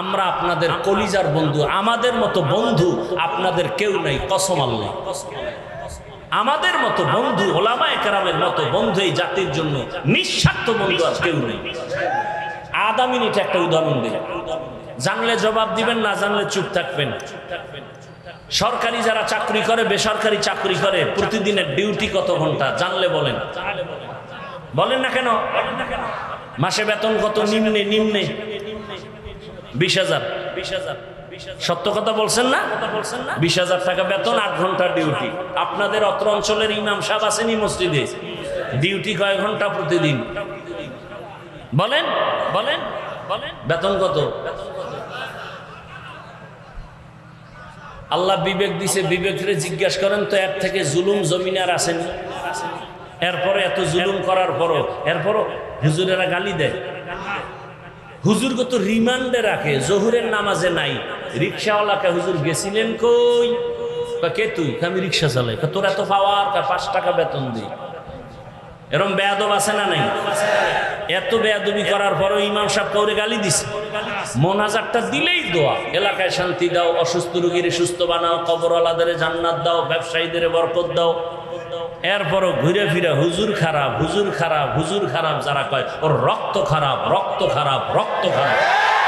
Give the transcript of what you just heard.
আমরা আপনাদের কলিজার বন্ধু, আমাদের মতো বন্ধু আপনাদের কেউ নাই, কসম আল্লাহ। আমাদের মতো বন্ধু, ওলামায়ে কেরামের মতো বন্ধু এই জাতির জন্য নিঃস্বার্থ বন্ধু আর কেউ নেই। আধা মিনিট একটা উদাহরণ দিই, জানলে জবাব দিবেন, না জানলে চুপ থাকবেন। সরকারি যারা চাকরি করে, বেসরকারি চাকরি করে, প্রতিদিনের ডিউটি কত ঘন্টা জানলে বলেন? বলেন না কেন? মাসে বেতন কত? নিম্নে 20,000। সত্য কথা বলছেন না? 20,000 টাকা বেতন, 8 ঘন্টা ডিউটি। আপনাদের অত্র অঞ্চলের ইমাম সাহেব আসেনি মসজিদে, ডিউটি কয় ঘন্টা প্রতিদিন? বলেন বলেন বলেন, বেতন কত? আল্লাহ বিবেক দিছে, বিবেকরে জিজ্ঞাসা করেন তো, এর থেকে জুলুম জমিনে আর আসেনি? এরপরে এত জুলুম করার পরও হুজুরেরা গালি দেয়। হুজুর কত রিমান্ডে রাখে, জোহরের নামাজে নাই। রিক্সাওয়ালাকে হুজুর গেছিলেন কই? কে তুই? আমি রিক্সা চালাই। তোর এত পাওয়ার? 5 টাকা বেতন দিই। এরকম বেয়াদব আছে না নাই? এত বেয়াদবি করার পরও ইমাম সাহেব কাউরে গালি দিছে। মোনাজাতটা দিলেই দোয়া, এলাকায় শান্তি দাও, অসুস্থ রোগীরে সুস্থ বানাও, কবরওয়ালাদের জান্নাত দাও, ব্যবসায়ীদের বরকত দাও। এরপরও ঘুরে ফিরে হুজুর খারাপ, হুজুর খারাপ, হুজুর খারাপ যারা কয়, ওর রক্ত খারাপ, রক্ত খারাপ, রক্ত খারাপ।